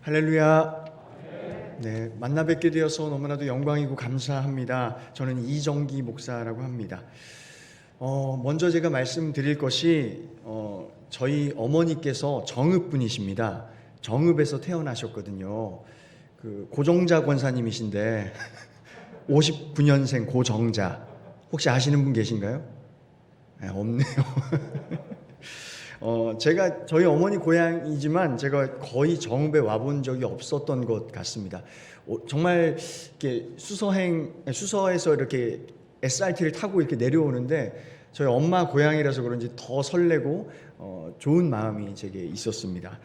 할렐루야. 네, 만나 뵙게 되어서 너무나도 영광이고 감사합니다. 저는 이정기 목사라고 합니다. 먼저 제가 말씀드릴 것이 저희 어머니께서 정읍분이십니다. 정읍에서 태어나셨거든요. 그 고정자 권사님이신데 59년생 고정자 혹시 아시는 분 계신가요? 네, 없네요. 제가 저희 어머니 고향이지만 제가 거의 정읍에 와본 적이 없었던 것 같습니다. 정말 이렇게 수서에서 이렇게 SRT를 타고 이렇게 내려오는데 저희 엄마 고향이라서 그런지 더 설레고 좋은 마음이 제게 있었습니다.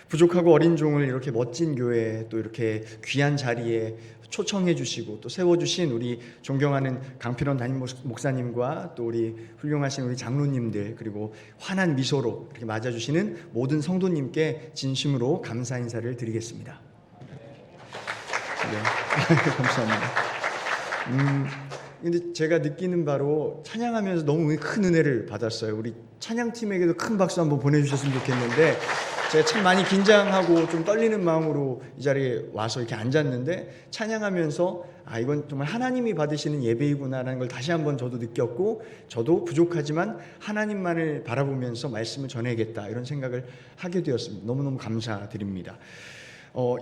부족하고 어린 종을 이렇게 멋진 교회에 또 이렇게 귀한 자리에 초청해 주시고 또 세워주신 우리 존경하는 강필원 담임 목사님과 또 우리 훌륭하신 우리 장로님들 그리고 환한 미소로 이렇게 맞아주시는 모든 성도님께 진심으로 감사 인사를 드리겠습니다. 네. 감사합니다. 근데 제가 느끼는 바로 찬양하면서 너무 큰 은혜를 받았어요. 우리 찬양팀에게도 큰 박수 한번 보내주셨으면 좋겠는데 제가 참 많이 긴장하고 좀 떨리는 마음으로 이 자리에 와서 이렇게 앉았는데 찬양하면서 이건 정말 하나님이 받으시는 예배이구나라는 걸 다시 한번 저도 느꼈고 저도 부족하지만 하나님만을 바라보면서 말씀을 전해야겠다 이런 생각을 하게 되었습니다. 너무너무 감사드립니다.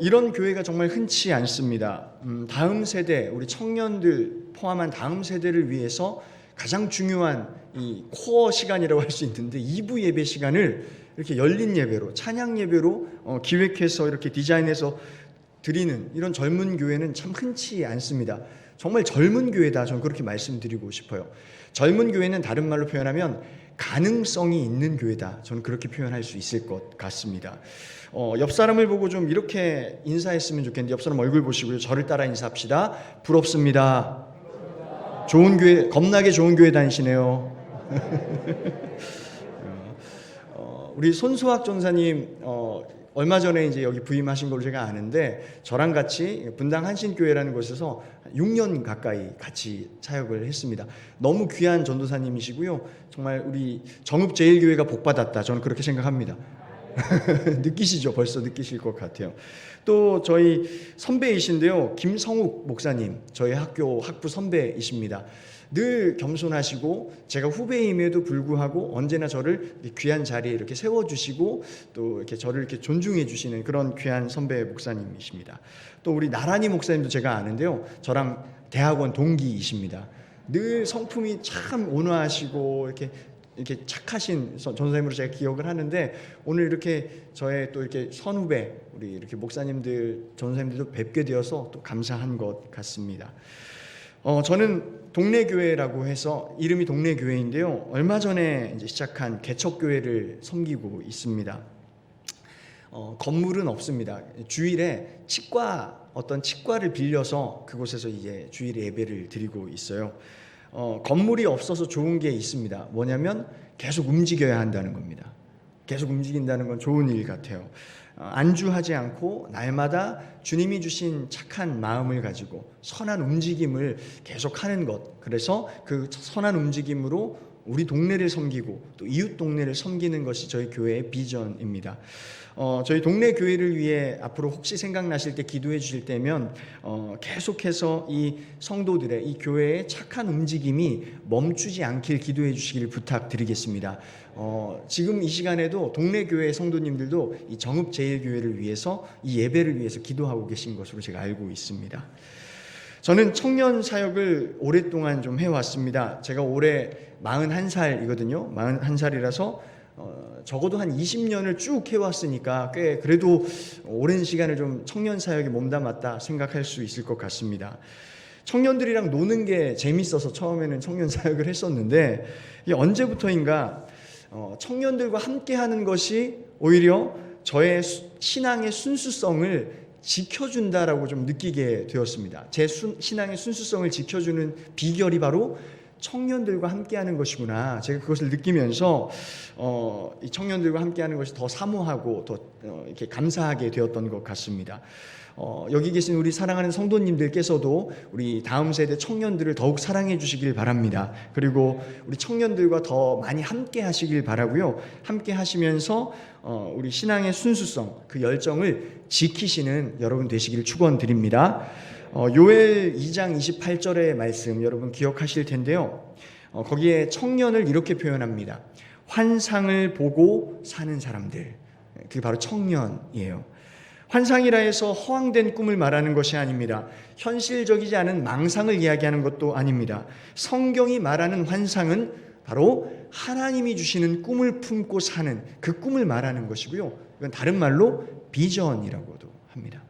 이런 교회가 정말 흔치 않습니다. 다음 세대, 우리 청년들 포함한 다음 세대를 위해서 가장 중요한 이 코어 시간이라고 할 수 있는데 2부 예배 시간을 이렇게 열린 예배로 찬양 예배로 기획해서 이렇게 디자인해서 드리는 이런 젊은 교회는 참 흔치 않습니다. 정말 젊은 교회다 저는 그렇게 말씀드리고 싶어요. 젊은 교회는 다른 말로 표현하면 가능성이 있는 교회다 저는 그렇게 표현할 수 있을 것 같습니다. 옆 사람을 보고 좀 이렇게 인사했으면 좋겠는데 옆 사람 얼굴 보시고요. 저를 따라 인사합시다. 부럽습니다. 좋은 교회, 겁나게 좋은 교회 다니시네요. 우리 손수학 전사님 얼마 전에 이제 여기 부임하신 걸로 제가 아는데 저랑 같이 분당 한신교회라는 곳에서 6년 가까이 같이 사역을 했습니다. 너무 귀한 전도사님이시고요. 정말 우리 정읍제일교회가 복받았다 저는 그렇게 생각합니다. 느끼시죠? 벌써 느끼실 것 같아요. 또 저희 선배이신데요. 김성욱 목사님 저희 학부 선배이십니다. 늘 겸손하시고 제가 후배임에도 불구하고 언제나 저를 귀한 자리에 이렇게 세워주시고 또 이렇게 저를 이렇게 존중해 주시는 그런 귀한 선배 목사님이십니다. 또 우리 나란히 목사님도 제가 아는데요. 저랑 대학원 동기이십니다. 늘 성품이 참 온화하시고 이렇게 착하신 전도사님으로 제가 기억을 하는데 오늘 이렇게 저의 또 이렇게 선후배 우리 이렇게 목사님들 전도사님들도 뵙게 되어서 또 감사한 것 같습니다. 저는 동네교회라고 해서 이름이 동네교회인데요. 얼마 전에 이제 시작한 개척교회를 섬기고 있습니다. 건물은 없습니다. 주일에 어떤 치과를 빌려서 그곳에서 이제 주일에 예배를 드리고 있어요. 건물이 없어서 좋은 게 있습니다. 뭐냐면 계속 움직여야 한다는 겁니다. 계속 움직인다는 건 좋은 일 같아요. 안주하지 않고 날마다 주님이 주신 착한 마음을 가지고 선한 움직임을 계속하는 것. 그래서 그 선한 움직임으로 우리 동네를 섬기고 또 이웃 동네를 섬기는 것이 저희 교회의 비전입니다. 저희 동네 교회를 위해 앞으로 혹시 생각나실 때 기도해 주실 때면 계속해서 이 성도들의 이 교회의 착한 움직임이 멈추지 않길 기도해 주시기를 부탁드리겠습니다. 지금 이 시간에도 동네 교회 성도님들도 이 정읍제일교회를 위해서 이 예배를 위해서 기도하고 계신 것으로 제가 알고 있습니다. 저는 청년 사역을 오랫동안 좀 해왔습니다. 제가 올해 41살이거든요. 41살이라서 적어도 한 20년을 쭉 해왔으니까 꽤 그래도 오랜 시간을 좀 청년 사역에 몸담았다 생각할 수 있을 것 같습니다. 청년들이랑 노는 게 재밌어서 처음에는 청년 사역을 했었는데 이게 언제부터인가 청년들과 함께 하는 것이 오히려 저의 신앙의 순수성을 지켜준다라고 좀 느끼게 되었습니다. 제 신앙의 순수성을 지켜주는 비결이 바로 청년들과 함께하는 것이구나. 제가 그것을 느끼면서 이 청년들과 함께하는 것이 더 사모하고 더 이렇게 감사하게 되었던 것 같습니다. 여기 계신 우리 사랑하는 성도님들께서도 우리 다음 세대 청년들을 더욱 사랑해 주시길 바랍니다. 그리고 우리 청년들과 더 많이 함께 하시길 바라고요. 함께 하시면서 우리 신앙의 순수성, 그 열정을 지키시는 여러분 되시기를 축원드립니다. 요엘 2장 28절의 말씀 여러분 기억하실 텐데요. 거기에 청년을 이렇게 표현합니다. 환상을 보고 사는 사람들. 그게 바로 청년이에요. 환상이라 해서 허황된 꿈을 말하는 것이 아닙니다. 현실적이지 않은 망상을 이야기하는 것도 아닙니다. 성경이 말하는 환상은 바로 하나님이 주시는 꿈을 품고 사는 그 꿈을 말하는 것이고요. 이건 다른 말로 비전이라고도 합니다.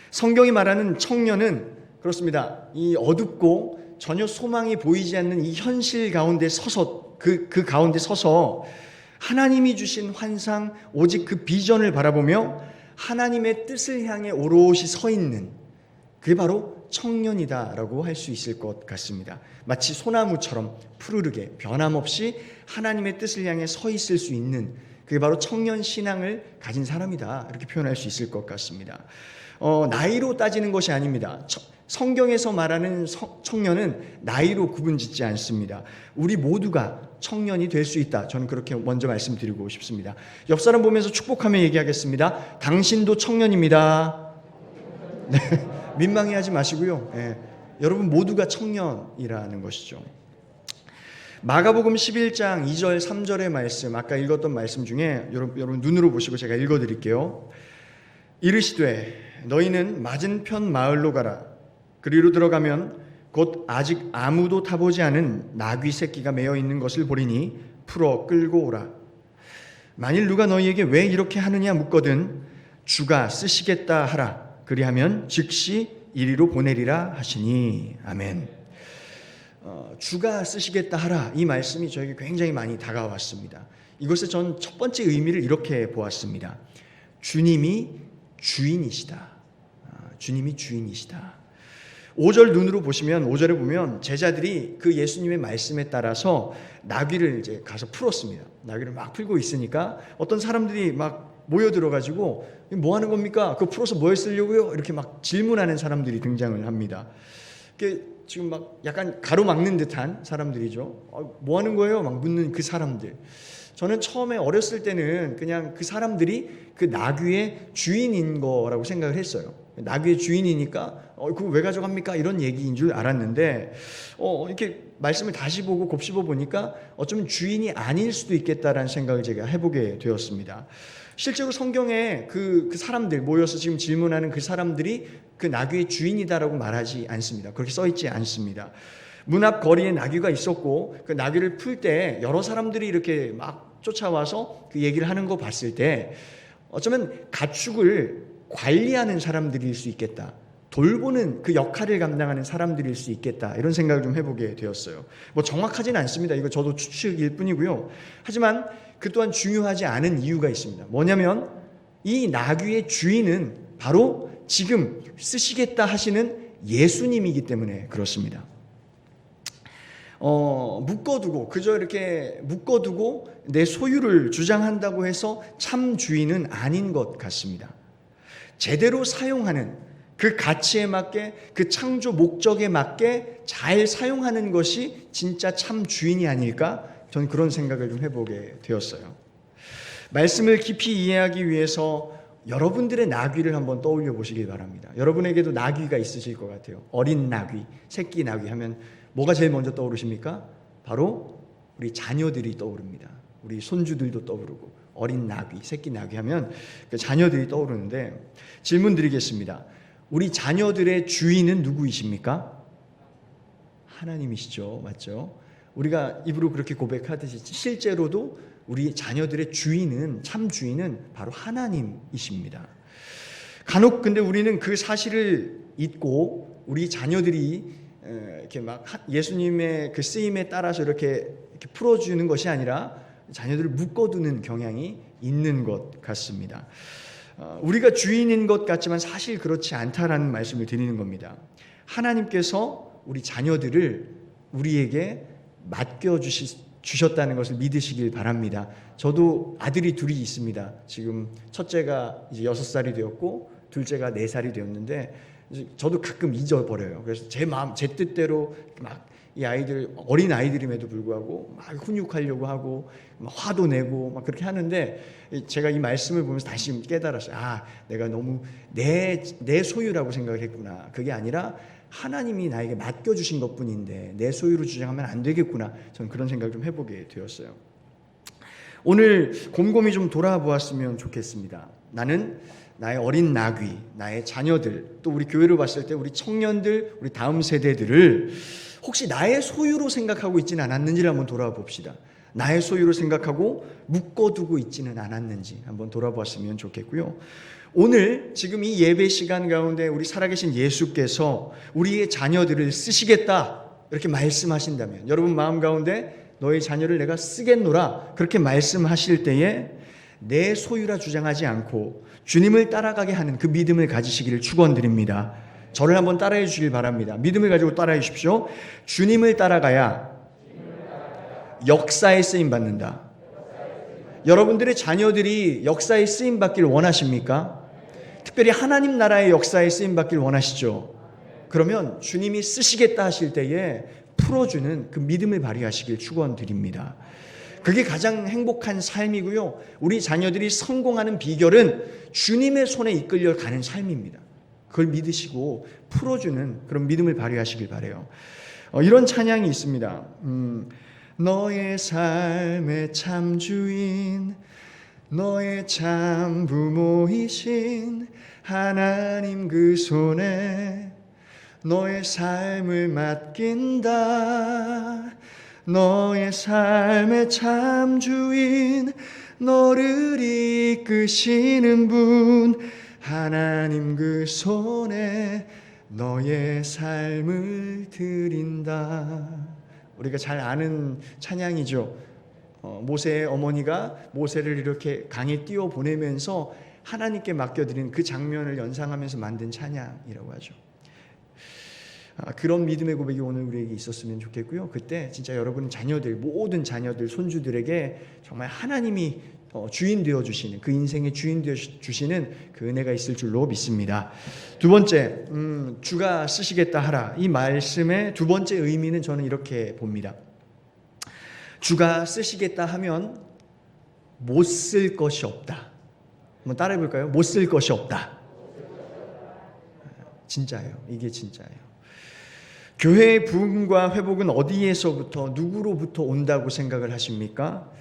성경이 말하는 청년은 그렇습니다. 이 어둡고 전혀 소망이 보이지 않는 이 현실 가운데 서서 그 가운데 서서 하나님이 주신 환상, 오직 그 비전을 바라보며 하나님의 뜻을 향해 오롯이 서 있는, 그게 바로 청년이다라고 할 수 있을 것 같습니다. 마치 소나무처럼 푸르르게 변함없이 하나님의 뜻을 향해 서 있을 수 있는, 그게 바로 청년 신앙을 가진 사람이다, 이렇게 표현할 수 있을 것 같습니다. 나이로 따지는 것이 아닙니다. 성경에서 말하는 청년은 나이로 구분짓지 않습니다. 우리 모두가 청년이 될 수 있다. 저는 그렇게 먼저 말씀드리고 싶습니다. 옆 사람 보면서 축복하며 얘기하겠습니다. 당신도 청년입니다. 네, 민망해하지 마시고요. 네, 여러분 모두가 청년이라는 것이죠. 마가복음 11장 2절 3절의 말씀, 아까 읽었던 말씀 중에 여러분 눈으로 보시고 제가 읽어드릴게요. 이르시되 너희는 맞은편 마을로 가라. 그리로 들어가면 곧 아직 아무도 타보지 않은 나귀 새끼가 매어 있는 것을 보리니 풀어 끌고 오라. 만일 누가 너희에게 왜 이렇게 하느냐 묻거든 주가 쓰시겠다 하라. 그리하면 즉시 이리로 보내리라 하시니. 아멘. 주가 쓰시겠다 하라, 이 말씀이 저에게 굉장히 많이 다가왔습니다. 이것의 전 첫 번째 의미를 이렇게 보았습니다. 주님이 주인이시다. 주님이 주인이시다. 5절 눈으로 보시면, 5절에 보면 제자들이 그 예수님의 말씀에 따라서 나귀를 이제 가서 풀었습니다. 나귀를 막 풀고 있으니까 어떤 사람들이 막 모여들어가지고 뭐 하는 겁니까? 그거 풀어서 뭐에 쓰려고요? 이렇게 막 질문하는 사람들이 등장을 합니다. 지금 막 약간 가로막는 듯한 사람들이죠. 뭐 하는 거예요? 막 묻는 그 사람들. 저는 처음에 어렸을 때는 그냥 그 사람들이 그 나귀의 주인인 거라고 생각을 했어요. 나귀의 주인이니까 그거 왜 가져갑니까? 이런 얘기인 줄 알았는데 이렇게 말씀을 다시 보고 곱씹어 보니까 어쩌면 주인이 아닐 수도 있겠다라는 생각을 제가 해보게 되었습니다. 실제로 성경에 그 사람들 모여서 지금 질문하는 그 사람들이 그 나귀의 주인이다라고 말하지 않습니다. 그렇게 써있지 않습니다. 문 앞 거리에 나귀가 있었고 그 나귀를 풀 때 여러 사람들이 이렇게 막 쫓아와서 그 얘기를 하는 거 봤을 때 어쩌면 가축을 관리하는 사람들일 수 있겠다, 돌보는 그 역할을 감당하는 사람들일 수 있겠다, 이런 생각을 좀 해보게 되었어요. 뭐 정확하지는 않습니다. 이거 저도 추측일 뿐이고요. 하지만 그 또한 중요하지 않은 이유가 있습니다. 뭐냐면 이 나귀의 주인은 바로 지금 쓰시겠다 하시는 예수님이기 때문에 그렇습니다. 묶어두고 그저 이렇게 묶어두고 내 소유를 주장한다고 해서 참 주인은 아닌 것 같습니다. 제대로 사용하는, 그 가치에 맞게, 그 창조 목적에 맞게 잘 사용하는 것이 진짜 참 주인이 아닐까? 저는 그런 생각을 좀 해보게 되었어요. 말씀을 깊이 이해하기 위해서 여러분들의 나귀를 한번 떠올려 보시기 바랍니다. 여러분에게도 나귀가 있으실 것 같아요. 어린 나귀, 새끼 나귀 하면 뭐가 제일 먼저 떠오르십니까? 바로 우리 자녀들이 떠오릅니다. 우리 손주들도 떠오르고, 어린 나귀, 새끼 나귀 하면 그 자녀들이 떠오르는데, 질문 드리겠습니다. 우리 자녀들의 주인은 누구이십니까? 하나님이시죠. 맞죠? 우리가 입으로 그렇게 고백하듯이 실제로도 우리 자녀들의 주인은, 참 주인은 바로 하나님이십니다. 간혹 근데 우리는 그 사실을 잊고 우리 자녀들이 이렇게 막 예수님의 그 쓰임에 따라서 이렇게 풀어주는 것이 아니라 자녀들을 묶어두는 경향이 있는 것 같습니다. 우리가 주인인 것 같지만 사실 그렇지 않다라는 말씀을 드리는 겁니다. 하나님께서 우리 자녀들을 우리에게 주셨다는 것을 믿으시길 바랍니다. 저도 아들이 둘이 있습니다. 지금 첫째가 이제 6살이 되었고 둘째가 4살이 되었는데 저도 가끔 잊어버려요. 그래서 제 마음, 제 뜻대로 막 이 아이들, 어린 아이들임에도 불구하고 막 훈육하려고 하고 막 화도 내고 막 그렇게 하는데, 제가 이 말씀을 보면서 다시 깨달았어요. 아, 내가 너무 내 소유라고 생각을 했구나. 그게 아니라 하나님이 나에게 맡겨주신 것뿐인데 내 소유로 주장하면 안 되겠구나. 저는 그런 생각을 좀 해보게 되었어요. 오늘 곰곰이 좀 돌아보았으면 좋겠습니다. 나는 나의 어린 나귀, 나의 자녀들, 또 우리 교회를 봤을 때 우리 청년들, 우리 다음 세대들을 혹시 나의 소유로 생각하고 있지는 않았는지를 한번 돌아봅시다. 나의 소유로 생각하고 묶어두고 있지는 않았는지 한번 돌아보았으면 좋겠고요. 오늘 지금 이 예배 시간 가운데 우리 살아계신 예수께서 우리의 자녀들을 쓰시겠다 이렇게 말씀하신다면, 여러분 마음 가운데 너의 자녀를 내가 쓰겠노라 그렇게 말씀하실 때에 내 소유라 주장하지 않고 주님을 따라가게 하는 그 믿음을 가지시기를 축원드립니다. 저를 한번 따라해 주시길 바랍니다. 믿음을 가지고 따라해 주십시오. 주님을 따라가야 역사에 쓰임 받는다. 여러분들의 자녀들이 역사에 쓰임 받길 원하십니까? 특별히 하나님 나라의 역사에 쓰임 받길 원하시죠? 그러면 주님이 쓰시겠다 하실 때에 풀어주는 그 믿음을 발휘하시길 축원드립니다. 그게 가장 행복한 삶이고요. 우리 자녀들이 성공하는 비결은 주님의 손에 이끌려 가는 삶입니다. 그걸 믿으시고 풀어주는 그런 믿음을 발휘하시길 바라요. 이런 찬양이 있습니다. 너의 삶의 참 주인, 너의 참 부모이신 하나님 그 손에 너의 삶을 맡긴다. 너의 삶의 참 주인, 너를 이끄시는 분 하나님 그 손에 너의 삶을 드린다. 우리가 잘 아는 찬양이죠. 모세의 어머니가 모세를 이렇게 강에 띄워 보내면서 하나님께 맡겨드린 그 장면을 연상하면서 만든 찬양이라고 하죠. 그런 믿음의 고백이 오늘 우리에게 있었으면 좋겠고요. 그때 진짜 여러분 자녀들, 모든 자녀들, 손주들에게 정말 하나님이 주인 되어주시는, 그 인생의 주인 되어주시는 그 은혜가 있을 줄로 믿습니다. 두 번째, 주가 쓰시겠다 하라. 이 말씀의 두 번째 의미는 저는 이렇게 봅니다. 주가 쓰시겠다 하면 못 쓸 것이 없다. 한번 따라해 볼까요? 못 쓸 것이 없다. 진짜예요. 이게 진짜예요. 교회의 부흥과 회복은 어디에서부터, 누구로부터 온다고 생각을 하십니까?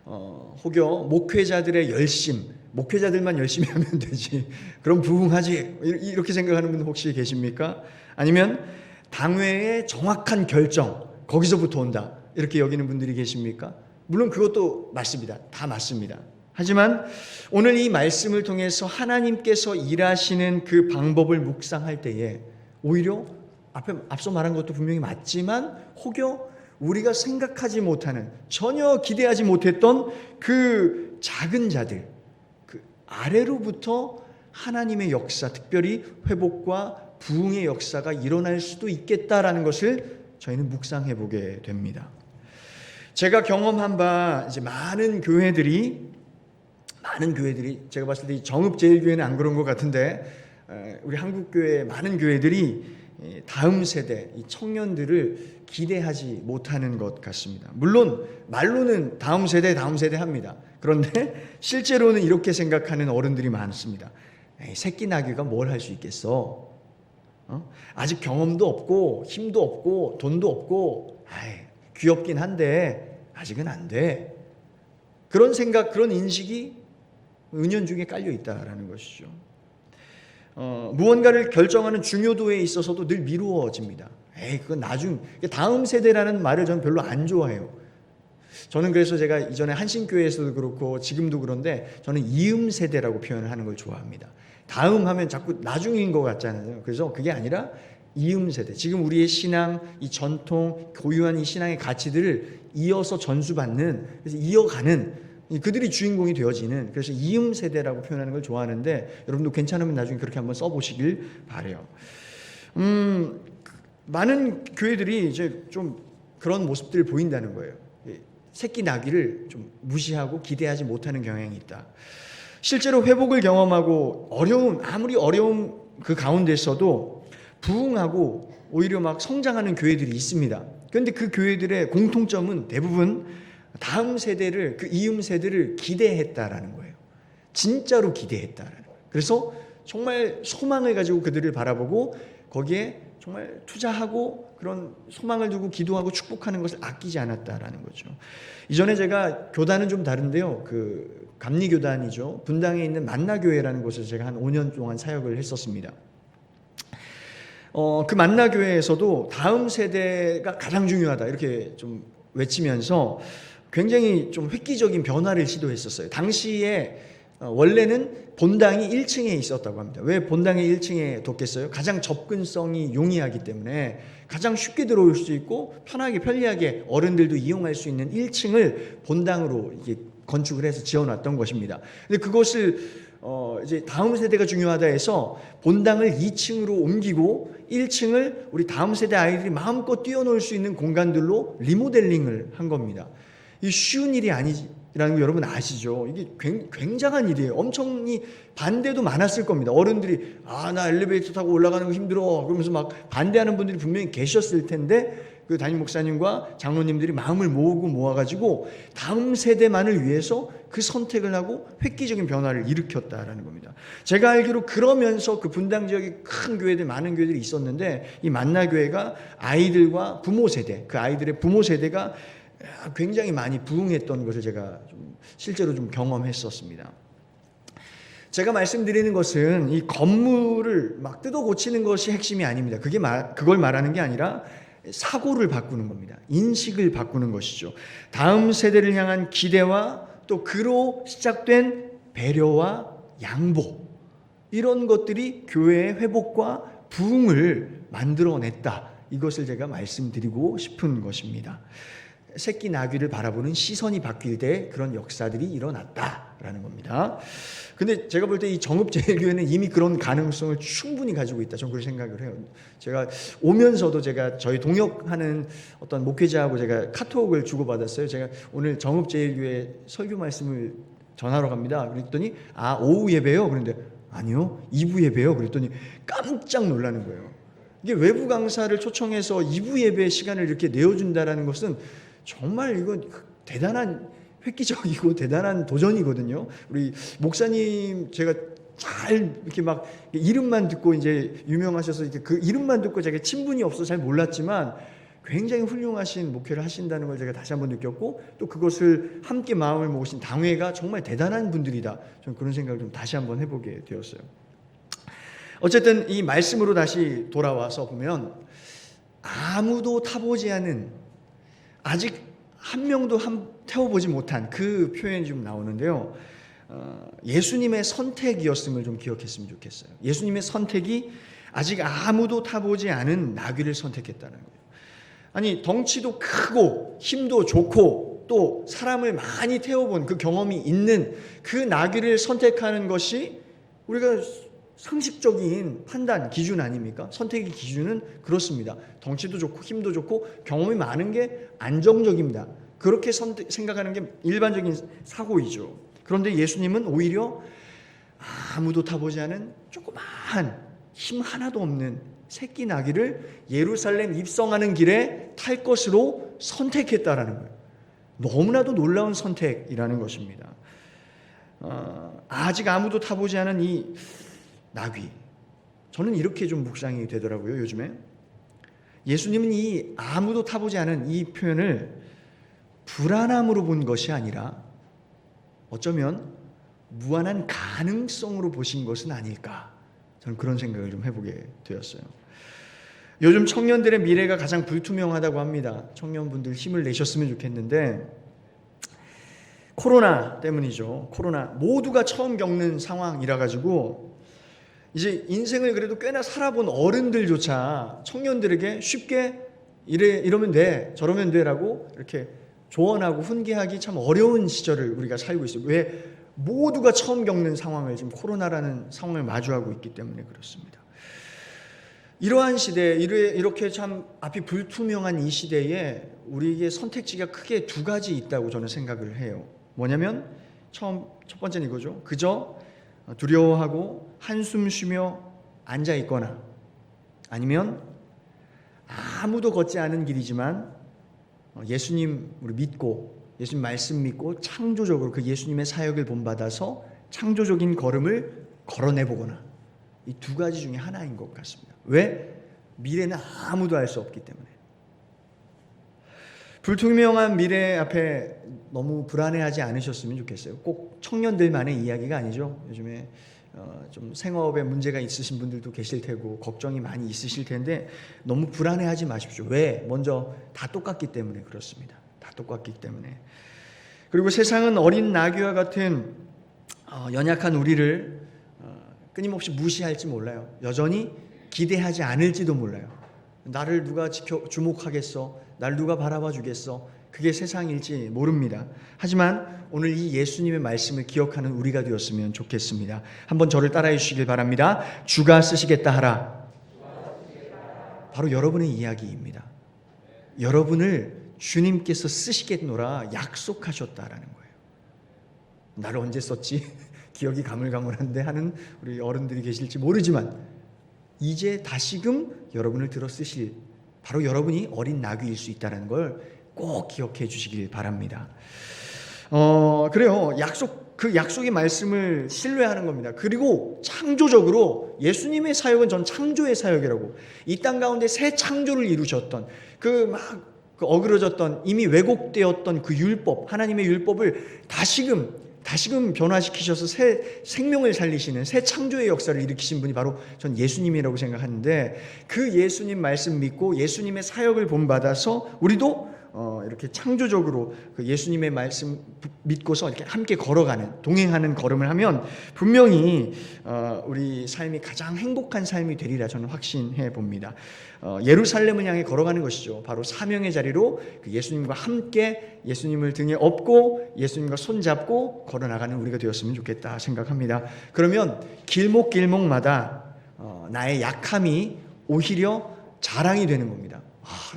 혹여 목회자들의 열심, 목회자들만 열심히 하면 되지, 그럼 부흥하지, 이렇게 생각하는 분 혹시 계십니까? 아니면 당회의 정확한 결정, 거기서부터 온다, 이렇게 여기는 분들이 계십니까? 물론 그것도 맞습니다. 다 맞습니다. 하지만 오늘 이 말씀을 통해서 하나님께서 일하시는 그 방법을 묵상할 때에 오히려 앞서 말한 것도 분명히 맞지만 혹여 우리가 생각하지 못하는, 전혀 기대하지 못했던 그 작은 자들, 그 아래로부터 하나님의 역사, 특별히 회복과 부흥의 역사가 일어날 수도 있겠다라는 것을 저희는 묵상해 보게 됩니다. 제가 경험한 바 이제 많은 교회들이 제가 봤을 때 정읍제일교회는 안 그런 것 같은데 우리 한국교회 많은 교회들이 다음 세대, 이 청년들을 기대하지 못하는 것 같습니다. 물론 말로는 다음 세대 합니다. 그런데 실제로는 이렇게 생각하는 어른들이 많습니다. 새끼 나귀가 뭘 할 수 있겠어? 아직 경험도 없고 힘도 없고 돈도 없고 귀엽긴 한데 아직은 안 돼. 그런 생각, 그런 인식이 은연중에 깔려 있다라는 것이죠. 무언가를 결정하는 중요도에 있어서도 늘 미루어집니다. 그건 다음 세대라는 말을 저는 별로 안 좋아해요. 저는 그래서 제가 이전에 한신교회에서도 그렇고 지금도 그런데 저는 이음 세대라고 표현을 하는 걸 좋아합니다. 다음 하면 자꾸 나중인 것 같잖아요. 그래서 그게 아니라 이음 세대. 지금 우리의 신앙, 이 전통, 고유한 이 신앙의 가치들을 이어서 전수받는, 그래서 이어가는, 그들이 주인공이 되어지는, 그래서 이음 세대라고 표현하는 걸 좋아하는데 여러분도 괜찮으면 나중에 그렇게 한번 써보시길 바래요. 많은 교회들이 이제 좀 그런 모습들을 보인다는 거예요. 새끼 나귀를 좀 무시하고 기대하지 못하는 경향이 있다. 실제로 회복을 경험하고 아무리 어려운 그 가운데서도 부흥하고 오히려 막 성장하는 교회들이 있습니다. 그런데 그 교회들의 공통점은 대부분 다음 세대를, 그 이음 세대를 기대했다라는 거예요. 진짜로 기대했다라는 거예요. 그래서 정말 소망을 가지고 그들을 바라보고 거기에 정말 투자하고 그런 소망을 두고 기도하고 축복하는 것을 아끼지 않았다라는 거죠. 이전에 제가 교단은 좀 다른데요. 그 감리교단이죠. 분당에 있는 만나교회라는 곳에서 제가 한 5년 동안 사역을 했었습니다. 그 만나교회에서도 다음 세대가 가장 중요하다 이렇게 좀 외치면서 굉장히 좀 획기적인 변화를 시도했었어요. 당시에 원래는 본당이 1층에 있었다고 합니다. 왜 본당이 1층에 뒀겠어요? 가장 접근성이 용이하기 때문에 가장 쉽게 들어올 수 있고 편리하게 어른들도 이용할 수 있는 1층을 본당으로 이게 건축을 해서 지어놨던 것입니다. 근데 그것을 이제 다음 세대가 중요하다 해서 본당을 2층으로 옮기고 1층을 우리 다음 세대 아이들이 마음껏 뛰어놀 수 있는 공간들로 리모델링을 한 겁니다. 이 쉬운 일이 아니라는 거 여러분 아시죠? 이게 굉장한 일이에요. 엄청히 반대도 많았을 겁니다. 어른들이 나 엘리베이터 타고 올라가는 거 힘들어 그러면서 막 반대하는 분들이 분명히 계셨을 텐데 그 담임 목사님과 장로님들이 마음을 모아가지고 다음 세대만을 위해서 그 선택을 하고 획기적인 변화를 일으켰다라는 겁니다. 제가 알기로 그러면서 그 분당 지역에 큰 교회들, 많은 교회들이 있었는데 이 만나교회가 아이들과 부모 세대, 그 아이들의 부모 세대가 굉장히 많이 부흥했던 것을 제가 실제로 좀 경험했었습니다. 제가 말씀드리는 것은 이 건물을 막 뜯어 고치는 것이 핵심이 아닙니다. 그걸 말하는 게 아니라 사고를 바꾸는 겁니다. 인식을 바꾸는 것이죠. 다음 세대를 향한 기대와 또 그로 시작된 배려와 양보, 이런 것들이 교회의 회복과 부흥을 만들어냈다. 이것을 제가 말씀드리고 싶은 것입니다. 새끼 나귀를 바라보는 시선이 바뀔 때 그런 역사들이 일어났다라는 겁니다. 근데 제가 볼 때 이 정읍제일교회는 이미 그런 가능성을 충분히 가지고 있다. 저는 그렇게 생각을 해요. 제가 오면서도 제가 저희 동역하는 어떤 목회자하고 제가 카톡을 주고받았어요. 제가 오늘 정읍제일교회 설교 말씀을 전하러 갑니다. 그랬더니 오후 예배요? 그런데 아니요, 2부 예배요? 그랬더니 깜짝 놀라는 거예요. 이게 외부 강사를 초청해서 2부 예배 시간을 이렇게 내어준다라는 것은 정말 이건 대단한 획기적이고 대단한 도전이거든요. 우리 목사님 제가 잘 이렇게 막 이름만 듣고 이제 유명하셔서 이렇게 그 이름만 듣고 제가 친분이 없어서 잘 몰랐지만 굉장히 훌륭하신 목회를 하신다는 걸 제가 다시 한번 느꼈고 또 그것을 함께 마음을 먹으신 당회가 정말 대단한 분들이다. 저는 그런 생각을 좀 다시 한번 해보게 되었어요. 어쨌든 이 말씀으로 다시 돌아와서 보면 아무도 타보지 않은, 아직 한 명도 태워보지 못한 그 표현이 좀 나오는데요. 예수님의 선택이었음을 좀 기억했으면 좋겠어요. 예수님의 선택이 아직 아무도 타보지 않은 나귀를 선택했다는 거예요. 아니, 덩치도 크고 힘도 좋고 또 사람을 많이 태워본 그 경험이 있는 그 나귀를 선택하는 것이 우리가 상식적인 판단 기준 아닙니까? 선택의 기준은 그렇습니다. 덩치도 좋고 힘도 좋고 경험이 많은 게 안정적입니다. 그렇게 생각하는 게 일반적인 사고이죠. 그런데 예수님은 오히려 아무도 타보지 않은 조그마한 힘 하나도 없는 새끼 나귀를 예루살렘 입성하는 길에 탈 것으로 선택했다라는 거예요. 너무나도 놀라운 선택이라는 것입니다. 아직 아무도 타보지 않은 이 나귀, 저는 이렇게 좀 묵상이 되더라고요. 요즘에 예수님은 이 아무도 타보지 않은 이 표현을 불안함으로 본 것이 아니라 어쩌면 무한한 가능성으로 보신 것은 아닐까, 저는 그런 생각을 좀 해보게 되었어요. 요즘 청년들의 미래가 가장 불투명하다고 합니다. 청년분들 힘을 내셨으면 좋겠는데 코로나 때문이죠. 코로나 모두가 처음 겪는 상황이라 가지고 이제 인생을 그래도 꽤나 살아본 어른들조차 청년들에게 쉽게 이러면 돼, 저러면 돼라고 이렇게 조언하고 훈계하기 참 어려운 시절을 우리가 살고 있어요. 왜? 모두가 처음 겪는 상황을, 지금 코로나라는 상황을 마주하고 있기 때문에 그렇습니다. 이러한 시대에 이렇게 참 앞이 불투명한 이 시대에 우리에게 선택지가 크게 두 가지 있다고 저는 생각을 해요. 뭐냐면 첫 번째는 이거죠. 그저 두려워하고 한숨 쉬며 앉아 있거나, 아니면 아무도 걷지 않은 길이지만 예수님 우리 믿고, 예수님 말씀 믿고 창조적으로 그 예수님의 사역을 본받아서 창조적인 걸음을 걸어내보거나, 이 두 가지 중에 하나인 것 같습니다. 왜? 미래는 아무도 알 수 없기 때문에. 불투명한 미래 앞에 너무 불안해하지 않으셨으면 좋겠어요. 꼭 청년들만의 이야기가 아니죠. 요즘에 좀 생업에 문제가 있으신 분들도 계실 테고 걱정이 많이 있으실 텐데 너무 불안해하지 마십시오. 왜? 먼저 다 똑같기 때문에 그렇습니다. 다 똑같기 때문에. 그리고 세상은 어린 나귀와 같은 연약한 우리를 끊임없이 무시할지 몰라요. 여전히 기대하지 않을지도 몰라요. 나를 누가 주목하겠어? 날 누가 바라봐 주겠어? 그게 세상일지 모릅니다. 하지만 오늘 이 예수님의 말씀을 기억하는 우리가 되었으면 좋겠습니다. 한번 저를 따라해 주시길 바랍니다. 주가 쓰시겠다 하라. 바로 여러분의 이야기입니다. 여러분을 주님께서 쓰시겠노라 약속하셨다라는 거예요. 나를 언제 썼지? 기억이 가물가물한데 하는 우리 어른들이 계실지 모르지만 이제 다시금 여러분을 들어 쓰실, 바로 여러분이 어린 나귀일 수 있다는 걸 꼭 기억해 주시길 바랍니다. 그래요. 그 약속의 말씀을 신뢰하는 겁니다. 그리고 창조적으로 예수님의 사역은 전 창조의 사역이라고, 이 땅 가운데 새 창조를 이루셨던 그 어그러졌던, 이미 왜곡되었던 그 율법, 하나님의 율법을 다시금 변화시키셔서 새 생명을 살리시는 새 창조의 역사를 일으키신 분이 바로 전 예수님이라고 생각하는데, 그 예수님 말씀 믿고 예수님의 사역을 본받아서 우리도 이렇게 창조적으로 그 예수님의 말씀 믿고서 이렇게 함께 걸어가는, 동행하는 걸음을 하면 분명히 우리 삶이 가장 행복한 삶이 되리라 저는 확신해 봅니다. 예루살렘을 향해 걸어가는 것이죠. 바로 사명의 자리로 그 예수님과 함께 예수님을 등에 업고 예수님과 손잡고 걸어나가는 우리가 되었으면 좋겠다 생각합니다. 그러면 길목길목마다 나의 약함이 오히려 자랑이 되는 겁니다.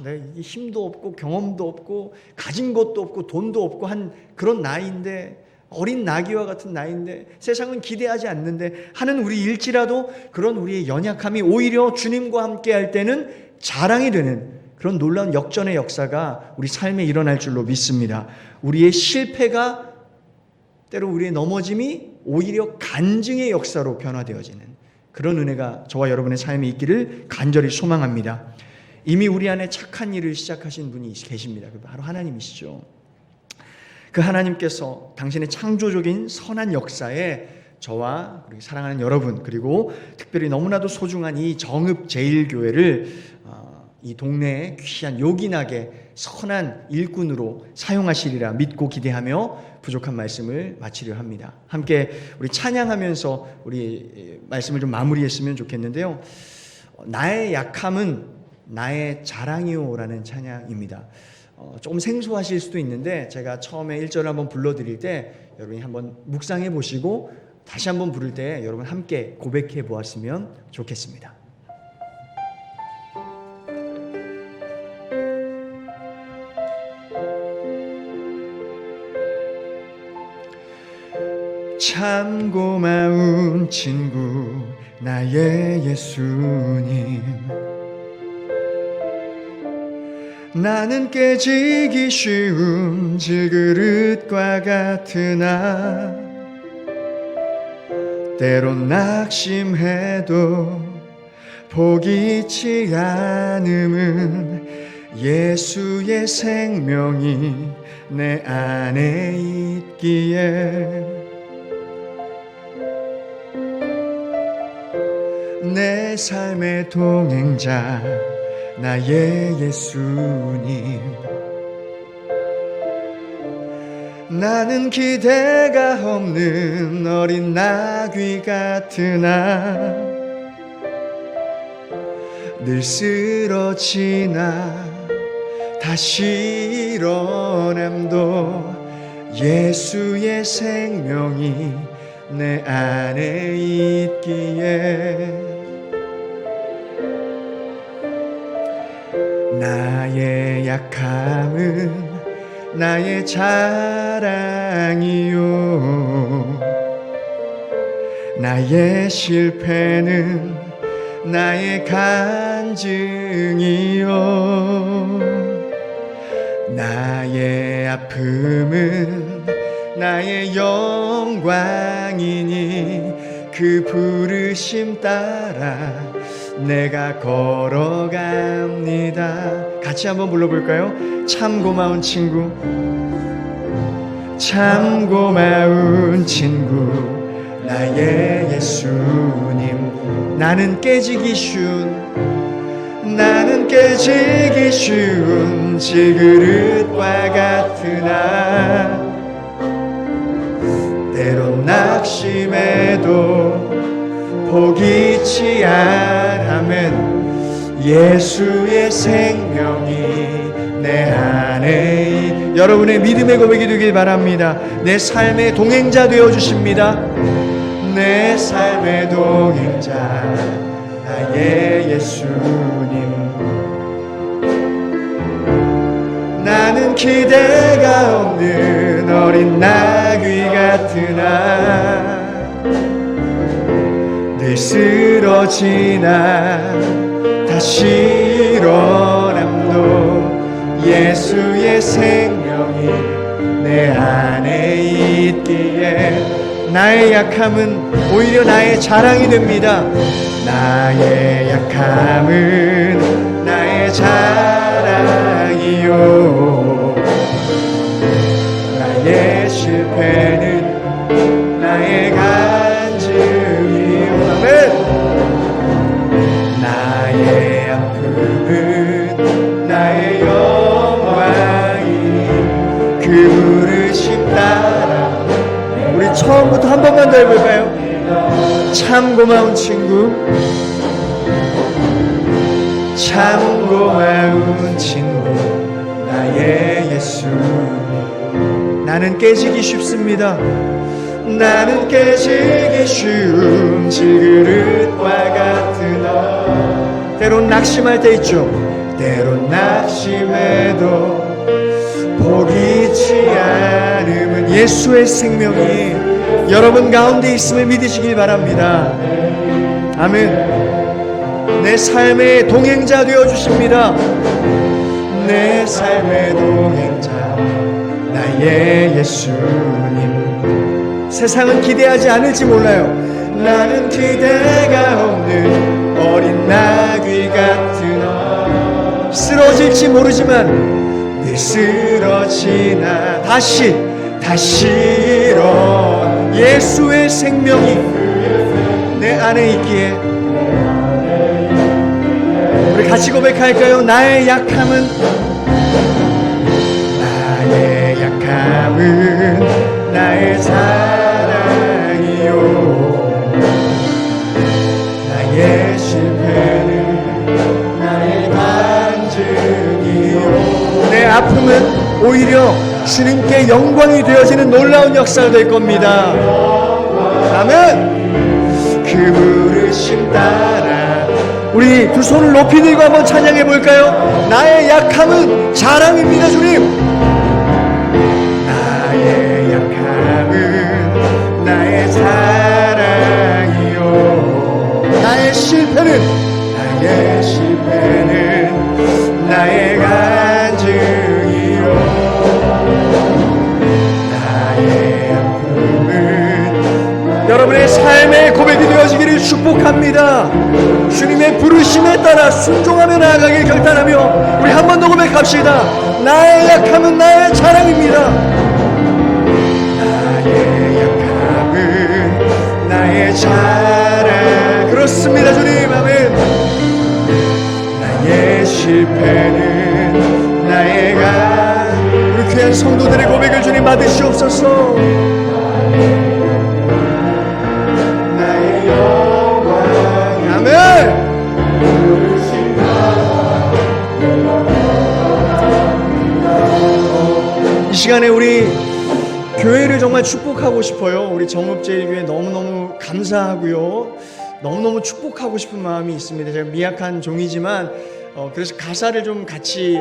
내가 이게 힘도 없고 경험도 없고 가진 것도 없고 돈도 없고 한 그런 나이인데, 어린 나귀와 같은 나이인데 세상은 기대하지 않는데 하는 우리일지라도 그런 우리의 연약함이 오히려 주님과 함께 할 때는 자랑이 되는 그런 놀라운 역전의 역사가 우리 삶에 일어날 줄로 믿습니다. 우리의 실패가, 때로 우리의 넘어짐이 오히려 간증의 역사로 변화되어지는 그런 은혜가 저와 여러분의 삶에 있기를 간절히 소망합니다. 이미 우리 안에 착한 일을 시작하신 분이 계십니다. 바로 하나님이시죠. 그 하나님께서 당신의 창조적인 선한 역사에 저와 우리 사랑하는 여러분, 그리고 특별히 너무나도 소중한 이 정읍제일교회를 이 동네에 귀한 요긴하게 선한 일꾼으로 사용하시리라 믿고 기대하며 부족한 말씀을 마치려 합니다. 함께 우리 찬양하면서 우리 말씀을 좀 마무리했으면 좋겠는데요. 나의 약함은 나의 자랑이요라는 찬양입니다. 조금 생소하실 수도 있는데 제가 처음에 1절을 한번 불러드릴 때 여러분이 한번 묵상해 보시고 다시 한번 부를 때 여러분 함께 고백해 보았으면 좋겠습니다. 참 고마운 친구 나의 예수님, 나는 깨지기 쉬운 질그릇과 같으나 때론 낙심해도 포기치 않음은 예수의 생명이 내 안에 있기에 내 삶의 동행자 나의 예수님, 나는 기대가 없는 어린 나귀 같으나 늘 쓰러지나 다시 일어남도 예수의 생명이 내 안에 있기에 나의 약함은 나의 자랑이요, 나의 실패는 나의 간증이요, 나의 아픔은 나의 영광이니 그 부르심 따라 내가 걸어갑니다. 같이 한번 불러볼까요? 참 고마운 친구, 참 고마운 친구, 나의 예수님. 나는 깨지기 쉬운 질그릇과 같으나 때론 낙심해도 포기치 않으면 예수의 생명이 내 안에. 여러분의 믿음의 고백이 되길 바랍니다. 내 삶의 동행자 되어주십니다. 내 삶의 동행자 나의 예수님. 나는 기대가 없는 어린 나귀 같으나 늘 쓰러지나 다시 일어남도 예수의 생명이 내 안에 있기에 나의 약함은 오히려 나의 자랑이 됩니다. 나의 약함은 나의 자랑이요, 나의 실패는 나의 간증이요, 나의 아픔은 나의 영광이니 그 부르심 따라. 우리 처음부터 한 번만 더 해볼까요? 참 고마운 친구, 참 고마운 친구, 나의 예수. 나는 깨지기 쉽습니다. 나는 깨지기 쉬운 질그릇과 같으나 때론 낙심할 때 있죠. 때론 낙심해도 포기치 않으면 예수의 생명이 여러분 가운데 있음을 믿으시길 바랍니다. 아멘. 내 삶의 동행자 되어주십니다. 내 삶의 동행자 나의 예수님. 세상은 기대하지 않을지 몰라요. 나는 기대가 없는 어린 나귀 같으나 쓰러질지 모르지만 늘 쓰러지나 다시 일어나 예수의 생명이 내 안에 있기에. 우리 같이 고백할까요? 나의 약함은 나의 자랑이요, 나의 실패는 나의 간증이요, 내 아픔은 오히려 주님께 영광이 되어지는 놀라운 역사가 될 겁니다. 아멘. 그 부르심 따라 우리 두 손을 높이 들고 한번 찬양해 볼까요? 나의 약함은 자랑입니다. 주님, 나의 약함은 나의 자랑이요, 나의 실패는 나의 간증이요, 나의 아픔은. 여러분의 삶의 고백이 되어지기를 축복합니다. 주님의 부르심에 따라 순종하며 나아가길 결단하며 우리 한 번 더 고백합시다. 나의 약함은 나의 자랑입니다. 나의 약함은 나의 자랑. 그렇습니다. 주님. 아멘. 나의 실패는 나의 간. 우리 귀한 성도들의 고백을 주님 받으시옵소서. 나의 영광. 아멘. 이 시간에 우리 교회를 정말 축복하고 싶어요. 우리 정읍제일교회 너무너무 감사하고요, 너무너무 축복하고 싶은 마음이 있습니다. 제가 미약한 종이지만 그래서 가사를 좀 같이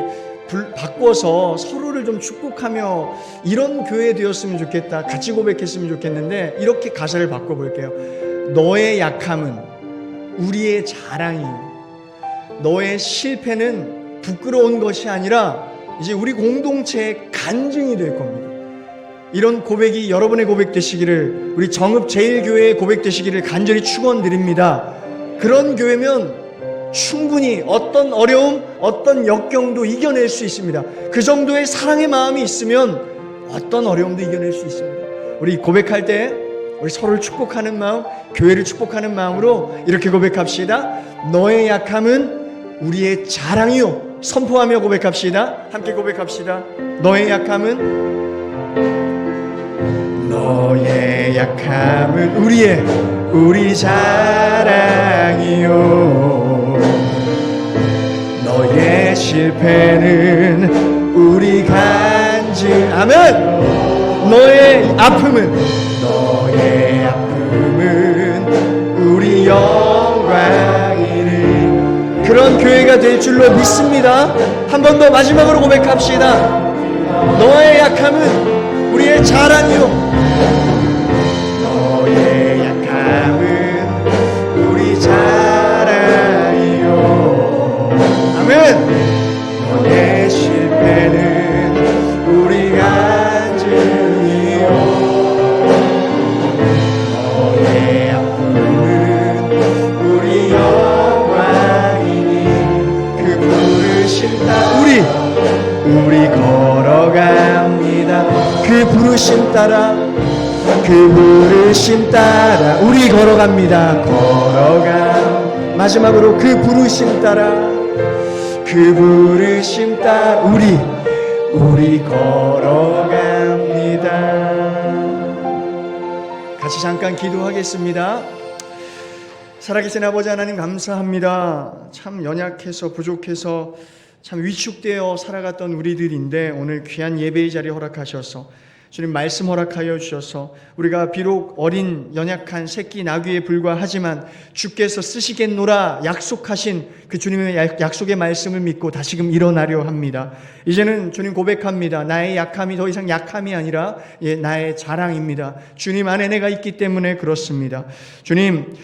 바꿔서 서로를 좀 축복하며 이런 교회 되었으면 좋겠다, 같이 고백했으면 좋겠는데 이렇게 가사를 바꿔볼게요. 너의 약함은 우리의 자랑이요, 너의 실패는 부끄러운 것이 아니라 이제 우리 공동체의 간증이 될 겁니다. 이런 고백이 여러분의 고백 되시기를, 우리 정읍제일교회의 고백 되시기를 간절히 축원드립니다. 그런 교회면 충분히 어떤 어려움, 어떤 역경도 이겨낼 수 있습니다. 그 정도의 사랑의 마음이 있으면 어떤 어려움도 이겨낼 수 있습니다. 우리 고백할 때 우리 서로를 축복하는 마음, 교회를 축복하는 마음으로 이렇게 고백합시다. 너의 약함은 우리의 자랑이요. 선포하며 고백합시다. 함께 고백합시다. 너의 약함은, 너의 약함은 우리 자랑이요, 너의 실패는 우리 간증. 아멘. 너의 아픔은 우리 영광이니. 그런 교회가 될 줄로 믿습니다. 한 번 더 마지막으로 고백합시다. 너의 약함은 우리의 자랑이요, 너의 약함은 우리 자랑이요. 아멘. 너의 실패는 우리 간증이요, 너의 아픔은 우리 영광이니. 그 부르심 따라 우리 걸어갑니다. 그 부르심 따라 우리 걸어갑니다. 마지막으로 그 부르심 따라 우리 걸어갑니다. 같이 잠깐 기도하겠습니다. 살아계신 아버지 하나님, 감사합니다. 참 연약해서 부족해서 참 위축되어 살아갔던 우리들인데 오늘 귀한 예배의 자리 허락하셔서 주님 말씀 허락하여 주셔서 우리가 비록 어린 연약한 새끼 나귀에 불과하지만 주께서 쓰시겠노라 약속하신 그 주님의 약속의 말씀을 믿고 다시금 일어나려 합니다. 이제는 주님 고백합니다. 나의 약함이 더 이상 약함이 아니라 나의 자랑입니다. 주님 안에 내가 있기 때문에 그렇습니다. 주님,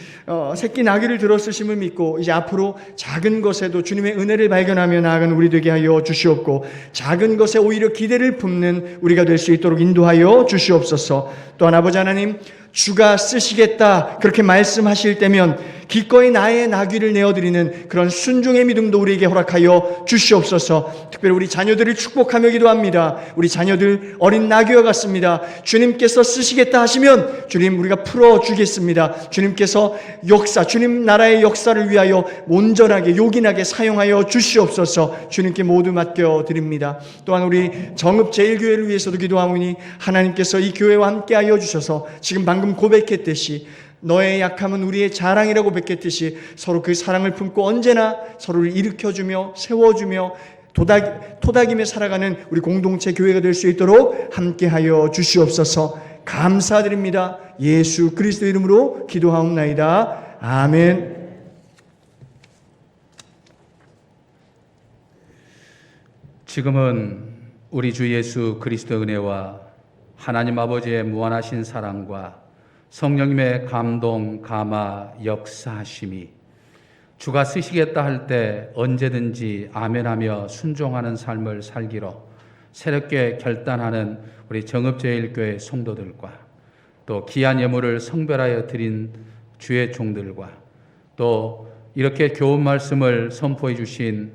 새끼 나귀를 들어 쓰심을 믿고 이제 앞으로 작은 것에도 주님의 은혜를 발견하며 나아가는 우리 되게 하여 주시옵고, 작은 것에 오히려 기대를 품는 우리가 될 수 있도록 인도하여 주시옵소서. 또한 아버지 하나님, 주가 쓰시겠다 그렇게 말씀하실 때면 기꺼이 나의 나귀를 내어드리는 그런 순종의 믿음도 우리에게 허락하여 주시옵소서. 특별히 우리 자녀들을 축복하며 기도합니다. 우리 자녀들 어린 나귀와 같습니다. 주님께서 쓰시겠다 하시면 주님 우리가 풀어주겠습니다. 주님께서 주님 나라의 역사를 위하여 온전하게 요긴하게 사용하여 주시옵소서. 주님께 모두 맡겨드립니다. 또한 우리 정읍제일교회를 위해서도 기도하오니 하나님께서 이 교회와 함께하여 주셔서 지금 방금 고백했듯이 너의 약함은 우리의 자랑이라고 고백했듯이 서로 그 사랑을 품고 언제나 서로를 일으켜주며 세워주며 토닥이며 살아가는 우리 공동체 교회가 될 수 있도록 함께하여 주시옵소서. 감사드립니다. 예수 그리스도 이름으로 기도하옵나이다. 아멘. 지금은 우리 주 예수 그리스도의 은혜와 하나님 아버지의 무한하신 사랑과 성령님의 감동, 감화, 역사하심이 주가 쓰시겠다 할 때 언제든지 아멘하며 순종하는 삶을 살기로 새롭게 결단하는 우리 정읍제일교회 성도들과 또 귀한 예물을 성별하여 드린 주의 종들과 또 이렇게 교훈 말씀을 선포해 주신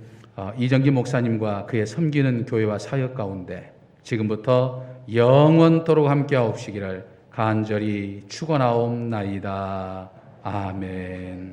이정기 목사님과 그의 섬기는 교회와 사역 가운데 지금부터 영원토록 함께하옵시기를 간절히 축원하옵나이다. 아멘.